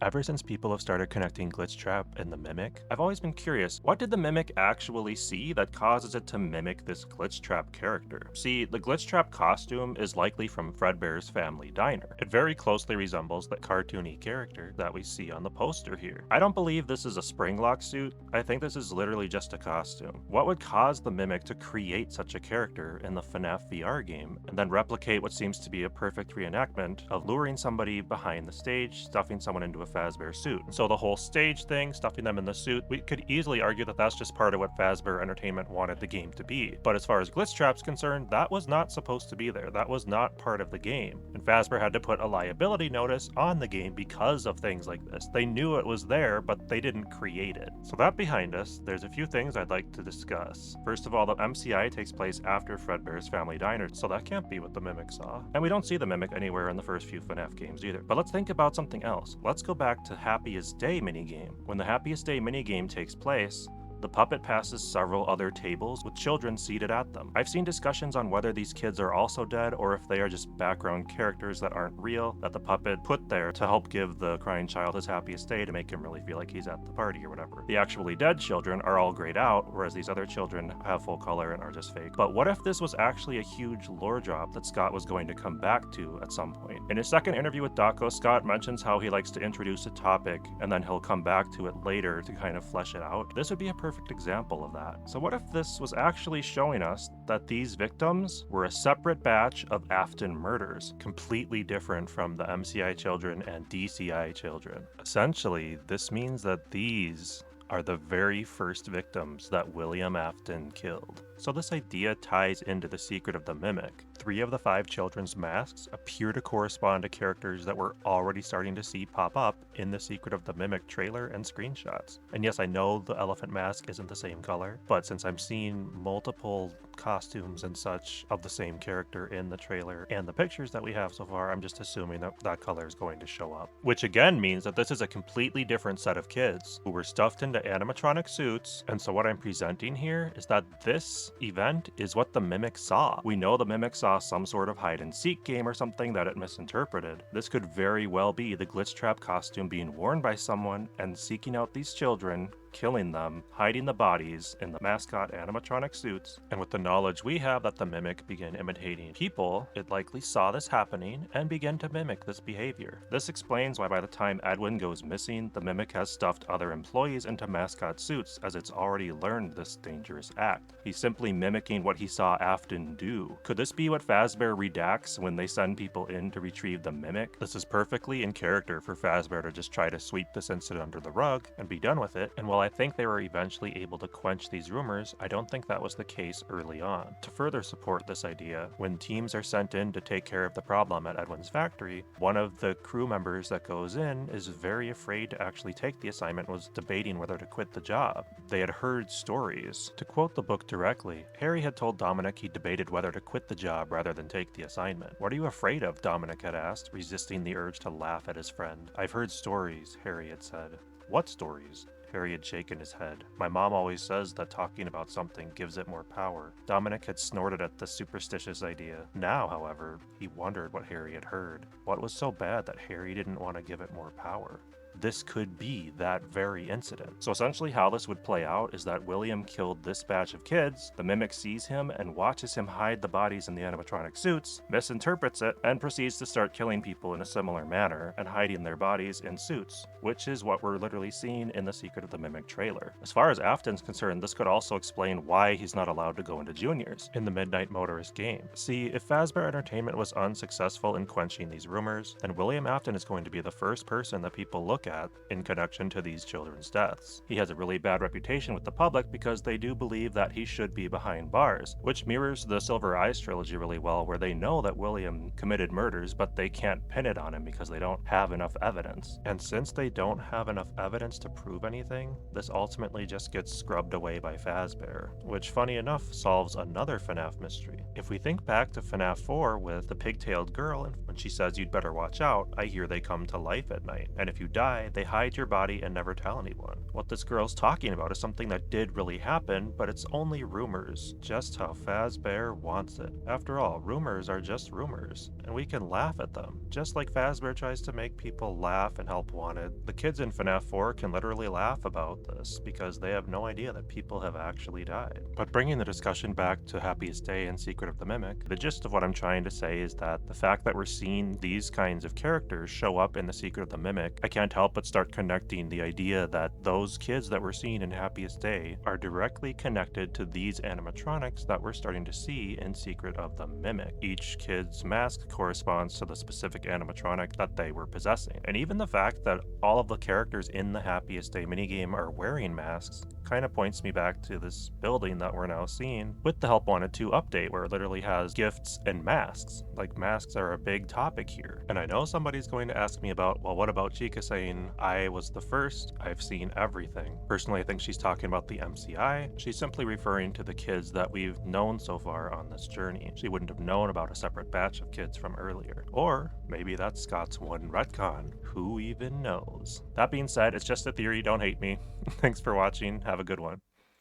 Ever since people have started connecting Glitchtrap and the Mimic, I've always been curious, what did the Mimic actually see that causes it to mimic this Glitchtrap character? See, the Glitchtrap costume is likely from Fazbears' family diner. It very closely resembles the cartoony character that we see on the poster here. I don't believe this is a Springlock suit, I think this is literally just a costume. What would cause the Mimic to create such a character in the FNAF VR game, and then replicate what seems to be a perfect reenactment of luring somebody behind the stage, stuffing someone into a Fazbear suit? So the whole stage thing, stuffing them in the suit, we could easily argue that that's just part of what Fazbear Entertainment wanted the game to be. But as far as Glitchtrap's concerned, that was not supposed to be there. That was not part of the game. And Fazbear had to put a liability notice on the game because of things like this. They knew it was there, but they didn't create it. So that behind us, there's a few things I'd like to discuss. First of all, the MCI takes place after Fazbear's family diner, so that can't be what the Mimic saw. And we don't see the Mimic anywhere in the first few FNAF games either. But let's think about something else. Let's go back to Happiest Day minigame. When the Happiest Day minigame takes place, the puppet passes several other tables with children seated at them. I've seen discussions on whether these kids are also dead or if they are just background characters that aren't real, that the puppet put there to help give the crying child his happiest day to make him really feel like he's at the party or whatever. The actually dead children are all grayed out, whereas these other children have full color and are just fake. But what if this was actually a huge lore drop that Scott was going to come back to at some point? In his second interview with Daco, Scott mentions how he likes to introduce a topic and then he'll come back to it later to kind of flesh it out. This would be a perfect example of that. So what if this was actually showing us that these victims were a separate batch of Afton murders, completely different from the MCI children and DCI children? Essentially, this means that these are the very first victims that William Afton killed. So this idea ties into the secret of the Mimic. 3 of the 5 children's masks appear to correspond to characters that we're already starting to see pop up in the Secret of the Mimic trailer and screenshots. And yes, I know the elephant mask isn't the same color, but since I'm seeing multiple costumes and such of the same character in the trailer and the pictures that we have so far, I'm just assuming that that color is going to show up. Which again means that this is a completely different set of kids who were stuffed into animatronic suits, and so what I'm presenting here is that this event is what the Mimic saw. We know the Mimic saw some sort of hide and seek game or something that it misinterpreted. This could very well be the Glitchtrap costume being worn by someone and seeking out these children, killing them, hiding the bodies in the mascot animatronic suits, and with the knowledge we have that the Mimic began imitating people, it likely saw this happening and began to mimic this behavior. This explains why by the time Edwin goes missing, the Mimic has stuffed other employees into mascot suits, as it's already learned this dangerous act. He's simply mimicking what he saw Afton do. Could this be what Fazbear redacts when they send people in to retrieve the Mimic? This is perfectly in character for Fazbear to just try to sweep this incident under the rug and be done with it, and while I think they were eventually able to quench these rumors, I don't think that was the case early on. To further support this idea, when teams are sent in to take care of the problem at Edwin's factory, one of the crew members that goes in is very afraid to actually take the assignment, was debating whether to quit the job. They had heard stories. To quote the book directly, Harry had told Dominic he debated whether to quit the job rather than take the assignment. "What are you afraid of?" Dominic had asked, resisting the urge to laugh at his friend. "I've heard stories," Harry had said. "What stories?" Harry had shaken his head. "My mom always says that talking about something gives it more power." Dominic had snorted at the superstitious idea. Now, however, he wondered what Harry had heard. What was so bad that Harry didn't want to give it more power? This could be that very incident. So essentially how this would play out is that William killed this batch of kids, the Mimic sees him and watches him hide the bodies in the animatronic suits, misinterprets it, and proceeds to start killing people in a similar manner and hiding their bodies in suits, which is what we're literally seeing in the Secret of the Mimic trailer. As far as Afton's concerned, this could also explain why he's not allowed to go into juniors in the Midnight Motorist game. See, if Fazbear Entertainment was unsuccessful in quenching these rumors, then William Afton is going to be the first person that people look at in connection to these children's deaths. He has a really bad reputation with the public because they do believe that he should be behind bars, which mirrors the Silver Eyes trilogy really well, where they know that William committed murders, but they can't pin it on him because they don't have enough evidence. And since they don't have enough evidence to prove anything, this ultimately just gets scrubbed away by Fazbear, which funny enough solves another FNAF mystery. If we think back to FNAF 4 with the pigtailed girl, and when she says you'd better watch out, I hear they come to life at night, and if you die, die, they hide your body and never tell anyone. What this girl's talking about is something that did really happen, but it's only rumors, just how Fazbear wants it. After all, rumors are just rumors, and we can laugh at them. Just like Fazbear tries to make people laugh and help wanted, the kids in FNAF 4 can literally laugh about this because they have no idea that people have actually died. But bringing the discussion back to Happiest Day and Secret of the Mimic, the gist of what I'm trying to say is that the fact that we're seeing these kinds of characters show up in the Secret of the Mimic, I can't help but start connecting the idea that those kids that we're seeing in Happiest Day are directly connected to these animatronics that we're starting to see in Secret of the Mimic. Each kid's mask corresponds to the specific animatronic that they were possessing. And even the fact that all of the characters in the Happiest Day minigame are wearing masks kind of points me back to this building that we're now seeing with the Help Wanted 2 update, where it literally has gifts and masks. Like, masks are a big topic here. And I know somebody's going to ask me about, well, what about Chica saying, I was the first, I've seen everything? Personally, I think she's talking about the MCI. She's simply referring to the kids that we've known so far on this journey. She wouldn't have known about a separate batch of kids from earlier. Or maybe that's Scott's one retcon. Who even knows? That being said, it's just a theory, don't hate me. Thanks for watching, have a good one.